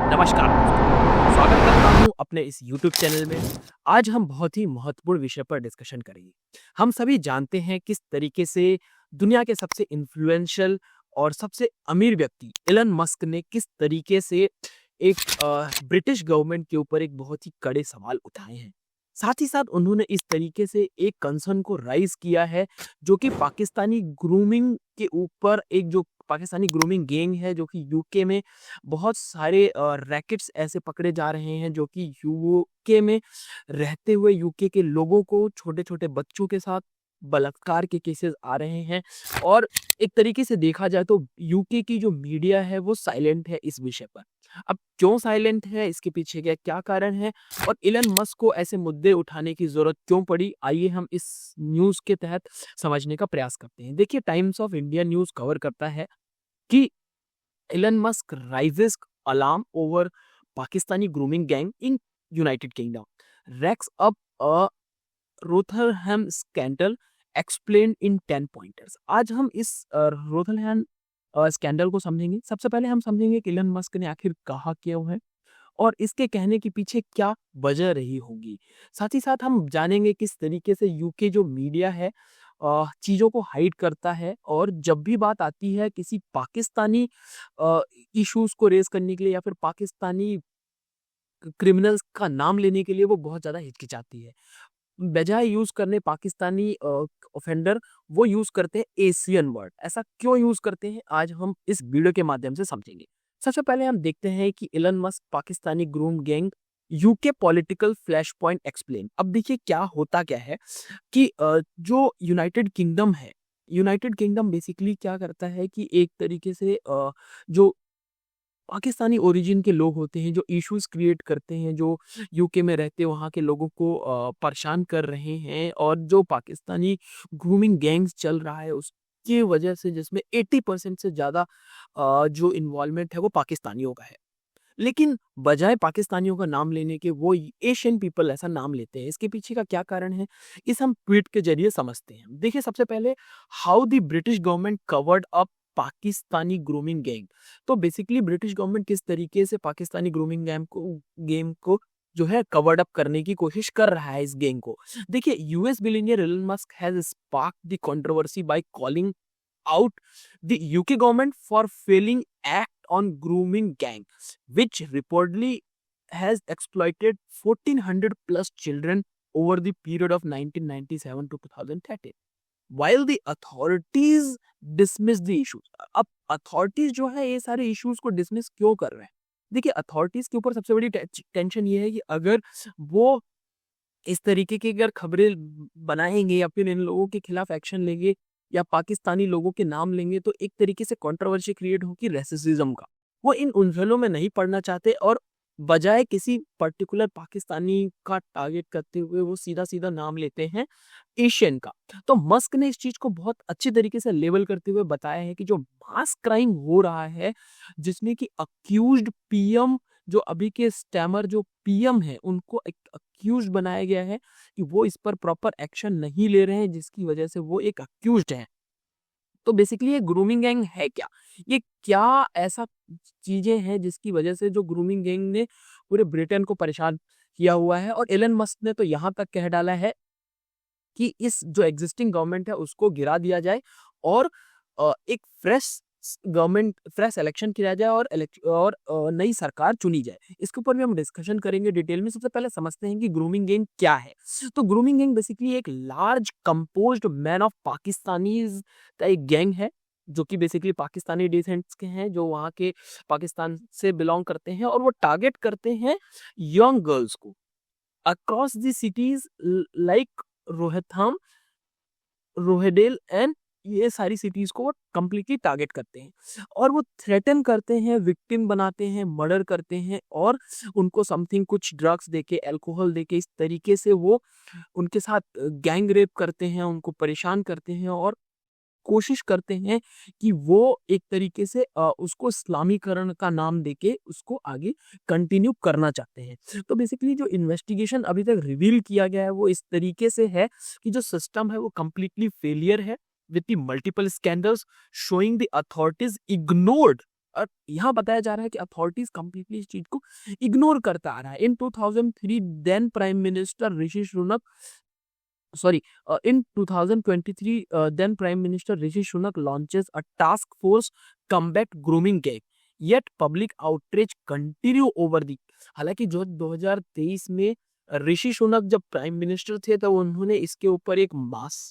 नमस्कार दोस्तों, स्वागत करता हूँ अपने इस YouTube चैनल में। आज हम बहुत ही महत्वपूर्ण विषय पर डिस्कशन करेंगे। हम सभी जानते हैं किस तरीके से दुनिया के सबसे इन्फ्लुएंशियल और सबसे अमीर व्यक्ति एलन मस्क ने किस तरीके से एक ब्रिटिश गवर्नमेंट के ऊपर एक बहुत ही कड़े सवाल उठाए हैं। साथ ही साथ उन्होंने इस तरीके से एक कंसर्न को राइज किया है जो कि पाकिस्तानी ग्रूमिंग के ऊपर एक जो पाकिस्तानी ग्रूमिंग गैंग है जो कि यूके में बहुत सारे रैकेट्स ऐसे पकड़े जा रहे हैं जो कि यूके में रहते हुए यूके के लोगों को छोटे-छोटे बच्चों के साथ बलात्कार के केसेस आ रहे हैं और एक तरीके से देखा जाए तो यूके की जो मीडिया है वो साइलेंट है इस विषय पर। अब क्यों साइलेंट है, इसके पीछे का क्या कारण है और इलन मस्क को ऐसे मुद्दे उठाने की ज़रूरत क्यों पड़ी? आइए हम इस न्यूज़ के तहत समझने का प्रयास करते हैं। देखिए, times of India news cover करता है कि Elon Musk raises alarm over Pakistani grooming gang in United Kingdom, racks up a Rotherham scandal explained in 10 pointers। आज हम इस रोथरहैम स्कैंडल को समझेंगे। सबसे पहले हम समझेंगे कि इलन मस्क ने आखिर कहा क्यों है और इसके कहने के पीछे क्या वजह रही होगी। साथ ही साथ हम जानेंगे किस तरीके से यूके जो मीडिया है चीज़ों को हाइड करता है और जब भी बात आती है किसी पाकिस्तानी इश्यूज को रेज करने के लिए या फिर पाकिस्तानी क्रिमिनल्स का नाम लेने के लिए वो बहुत ज़्यादा हिचकिचाती है। बजाय यूज़ करने पाकिस्तानी ऑफेंडर वो यूज़ करते हैं एशियन वर्ड। ऐसा क्यों यूज़ करते हैं आज हम इस वीडियो के माध्यम से समझेंगे। सबसे पहले हम देखते हैं कि Elon Musk Pakistani groom gang UK political flash point explain. अब देखिए क्या होता क्या है कि जो यूनाइटेड किंगडम है, यूनाइटेड किंगडम बेसिकली क्या करता है कि एक तरीके से जो पाकिस्तानी ओरिजिन के लोग होते हैं, जो इश्यूज़ क्रिएट करते हैं, जो यूके में रहते वहाँ के लोगों को परेशान कर रहे हैं और जो पाकिस्तानी ग्रूमिंग गैंग्स चल रहा है उसकी वजह से जिसमें 80% से ज़्यादा जो इन्वॉल्वमेंट है वो पाकिस्तानियों का है। लेकिन बजाय पाकिस्तानियों का नाम लेने के वो एशियन पीपल ऐसा नाम लेते हैं। इसके पीछे का क्या कारण है? इस हम ट्वीट के ज़रिए समझते हैं। देखिए सबसे पहले how the British government covered up Pakistani grooming gang. तो बेसिकली ब्रिटिश गवर्नमेंट किस तरीके से पाकिस्तानी ग्रूमिंग गेम को जो है कवर्ड अप करने की कोशिश कर रहा है इस गैंग को। देखिए US billionaire Elon Musk has sparked the controversy by calling out the UK government for failing act on grooming gang, which reportedly has exploited 1400 plus children over the period of 1997 to 2013. While the authorities dismiss the issues, अब authorities जो है ये सारे issues को dismiss क्यों कर रहे हैं? देखिए authorities के ऊपर सबसे बड़ी टेंशन ये है कि अगर वो इस तरीके की अगर खबरें बनाएंगे या फिर इन लोगों के खिलाफ एक्शन लेंगे या पाकिस्तानी लोगों के नाम लेंगे तो एक तरीके से कंट्रोवर्सी क्रिएट होगी रेसिज्म का। वो इन उलझनों में नहीं पड़ना चाहते और बजाय किसी पर्टिकुलर पाकिस्तानी का टारगेट करते हुए वो सीधा-सीधा नाम लेते हैं एशियन का। तो मस्क ने इस चीज़ को बहुत अच्छी तरीके से लेबल करते हुए बताया है कि जो मास क्राइम हो रहा है जिसमें कि अक्यूज्ड पीएम जो अभी के स्टैमर जो पीएम है उनको एक अक्यूज्ड बनाया गया है कि वो इस पर प्रॉपर एक्शन नहीं ले रहे हैं जिसकी वजह से वो एक अक्यूज्ड है। तो बेसिकली ये ग्रूमिंग गैंग है क्या? ये क्या ऐसा चीज़ें हैं जिसकी वजह से जो ग्रूमिंग गैंग ने पूरे ब्रिटेन को परेशान किया हुआ है और एलन मस्क ने तो यहाँ तक कह डाला है कि इस जो एग्जिस्टिंग गवर्नमेंट है उसको गिरा दिया जाए और एक फ्रेश इलेक्शन किया जाए और नई सरकार चुनी जाए। इसके ऊपर भी हम डिस्कशन करेंगे डिटेल में। सबसे पहले समझते हैं कि ग्रूमिंग गैंग क्या है। तो ग्रूमिंग गैंग बेसिकली एक large composed man of Pakistanis का एक गैंग है जो कि बेसिकली पाकिस्तानी डिसेंट्स के हैं जो वहाँ के पाकिस्तान से बिलोंग करते हैं और वो टारगेट करते हैं यंग गर्ल्स को across the cities like Rotherham, Rochdale and ये सारी सिटीज को वो कंप्लीटली टारगेट करते हैं और वो थ्रेटन करते हैं, विक्टिम बनाते हैं, मर्डर करते हैं और उनको समथिंग कुछ ड्रग्स देके, अल्कोहल देके इस तरीके से वो उनके साथ गैंग रेप करते हैं, उनको परेशान करते हैं और कोशिश करते हैं कि वो एक तरीके से उसको इस्लामीकरण का नाम देके उसको आगे कंटिन्यू करना चाहते हैं। तो बेसिकली जो इन्वेस्टिगेशन अभी तक रिवील किया गया है वो इस तरीके से है कि जो सिस्टम है वो कंप्लीटली फेलियर है with the multiple scandals showing the authorities ignored और यहाँ बताया जा रहा है कि अथॉरिटीज कंप्लीटली इस चीज को इग्नोर करता आ रहा है। In 2003 then prime minister Rishi Sunak in 2023, then Prime Minister Rishi Sunak launches a task force combat grooming gang. Yet public outrage continue over the। हालांकि जो 2023 में ऋषि सुनक जब प्राइम मिनिस्टर थे तब उन्होंने इसके ऊपर एक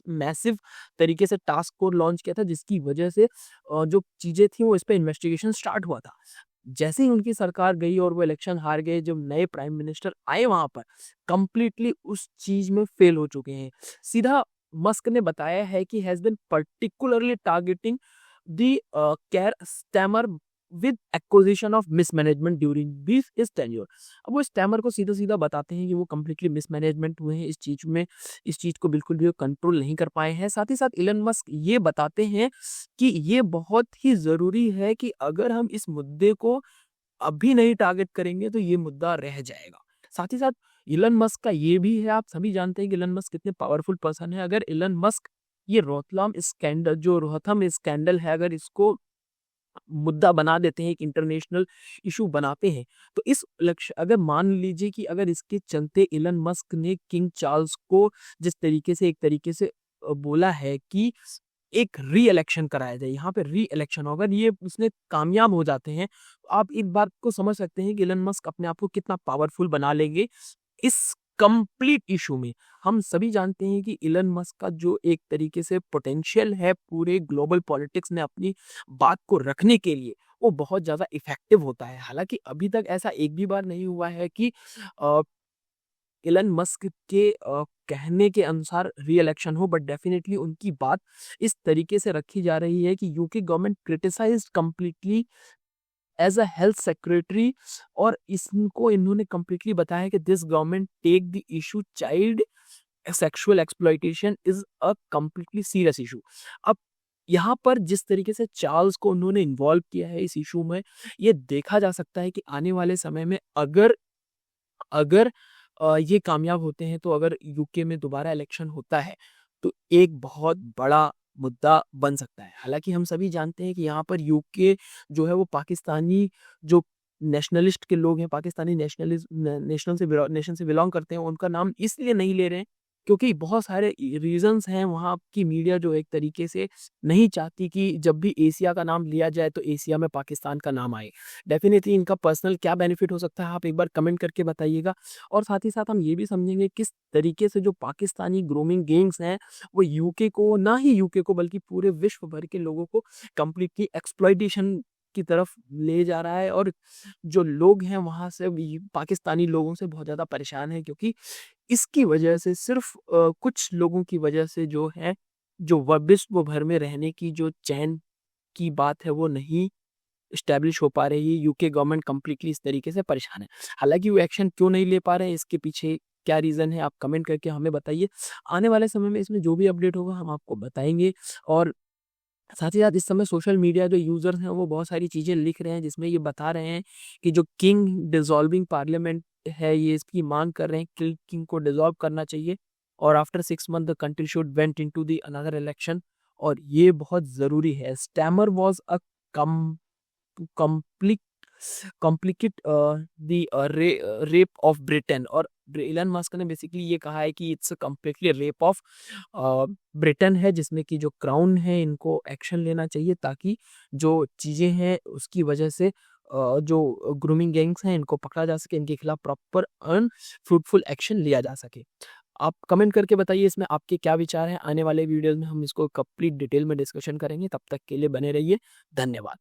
मैसिव तरीके से टास्क फोर्स लॉन्च किया था, जिसकी वजह से जो चीजें थी वो इस पे इन्वेस्टिगेशन स्टार्ट हुआ था। जैसे ही उनकी सरकार गई और वो इलेक्शन हार गए, जब नए प्राइम मिनिस्टर आए वहां पर कंप्लीटली उस चीज में फेल हो चुके हैं। सीधा मस्क ने बताया है कि has been particularly targeting the Keir Starmer with acquisition of mismanagement during this is tenure. अब वो स्टैमर को सीधा सीधा बताते हैं कि वो कंप्लीटली मिसमैनेजमेंट हुए हैं, इस चीज को बिल्कुल भी कंट्रोल नहीं कर पाए हैं। साथ ही साथ इलन मस्क ये बताते हैं कि ये बहुत ही जरूरी है कि अगर हम इस मुद्दे को अभी नहीं टारगेट करेंगे तो ये मुद्दा रह जाएगा। साथ ही साथ इलन मस्क का ये भी है, आप सभी जानते हैं कि इलन मस्क कितने पावरफुल पर्सन है। अगर इलन मस्क ये रोहतम स्कैंडल है, अगर इसको मुद्दा बना देते हैं, एक इंटरनेशनल इशू बनाते हैं, तो इस लक्ष्य अगर मान लीजिए कि अगर इसके चलते इलन मस्क ने किंग चार्ल्स को जिस तरीके से एक तरीके से बोला है कि एक री इलेक्शन कराया जाए, यहाँ पे री इलेक्शन होगा, ये उसने कामयाब हो जाते हैं, तो आप इस बात को समझ सकते हैं कि इलन मस्क अपने आप को कितना पावरफुल बना लेंगे इस कंप्लीट इशू में। हम सभी जानते हैं कि इलन मस्क का जो एक तरीके से पोटेंशियल है पूरे ग्लोबल पॉलिटिक्स में अपनी बात को रखने के लिए, वो बहुत ज्यादा इफेक्टिव होता है। हालांकि अभी तक ऐसा एक भी बार नहीं हुआ है कि इलन मस्क के कहने के अनुसार री इलेक्शन हो, बट डेफिनेटली उनकी बात इस तरीके से रखी जा रही है कि UK government criticised completely as a health secretary, और इसको इन्होंने कंप्लीटली बताया कि this government take the issue child sexual exploitation is a completely serious issue. अब यहाँ पर जिस तरीके से चार्ल्स को उन्होंने इन्वॉल्व किया है इस इशू में, ये देखा जा सकता है कि आने वाले समय में अगर अगर ये कामयाब होते हैं, तो अगर यूके में दोबारा इलेक्शन होता है तो एक बहुत बड़ा मुद्दा बन सकता है। हालांकि हम सभी जानते हैं कि यहाँ पर यूके जो है वो पाकिस्तानी जो नेशनलिस्ट के लोग हैं, पाकिस्तानी नेशन से बिलोंग करते हैं, उनका नाम इसलिए नहीं ले रहे हैं क्योंकि बहुत सारे रीजंस हैं। वहाँ की मीडिया जो एक तरीके से नहीं चाहती कि जब भी एशिया का नाम लिया जाए तो एशिया में पाकिस्तान का नाम आए। डेफिनेटली इनका पर्सनल क्या बेनिफिट हो सकता है, आप एक बार कमेंट करके बताइएगा। और साथ ही साथ हम ये भी समझेंगे किस तरीके से जो पाकिस्तानी ग्रूमिंग गैंग्स हैं वो यूके को, ना ही यूके को बल्कि पूरे विश्व भर के लोगों को कंप्लीटली एक्सप्लॉइटेशन की तरफ ले जा रहा है। और जो लोग हैं वहां से पाकिस्तानी लोगों से बहुत ज्यादा परेशान है, क्योंकि इसकी वजह से सिर्फ कुछ लोगों की वजह से जो है जो विश्व भर में रहने की जो चैन की बात है वो नहीं स्टैब्लिश हो पा रही है। यूके गवर्नमेंट कंप्लीटली इस तरीके से परेशान है। हालांकि वो एक्शन क्यों नहीं ले पा रहे हैं, इसके पीछे क्या रीजन है, आप कमेंट करके हमें बताइए। आने वाले समय में इसमें जो भी अपडेट होगा हम आपको बताएंगे। और साथ ही साथ इस समय सोशल मीडिया जो यूजर्स हैं वो बहुत सारी चीजें लिख रहे हैं, जिसमें ये बता रहे हैं कि जो किंग डिसॉल्विंग पार्लियामेंट है ये इसकी मांग कर रहे हैं कि किंग को डिसॉल्व करना चाहिए, और after 6 months the country should went into the another election. और ये बहुत जरूरी है। Stammer was a complete complicate the rape of Britain। और इलन मस्क ने बेसिकली ये कहा है कि it's completely rape of Britain है, जिसमें कि जो क्राउन है इनको एक्शन लेना चाहिए ताकि जो चीजें हैं उसकी वजह से जो ग्रूमिंग गैंग्स हैं इनको पकड़ा जा सके, इनके खिलाफ प्रॉपर फ्रूटफुल एक्शन लिया जा सके। आप कमेंट करके बताइए इसमें आपके क्या विचार हैं। आने वाले वीडियोस में हम इसको कंप्लीट डिटेल में डिस्कशन करेंगे। तब तक के लिए बने रहिए। धन्यवाद।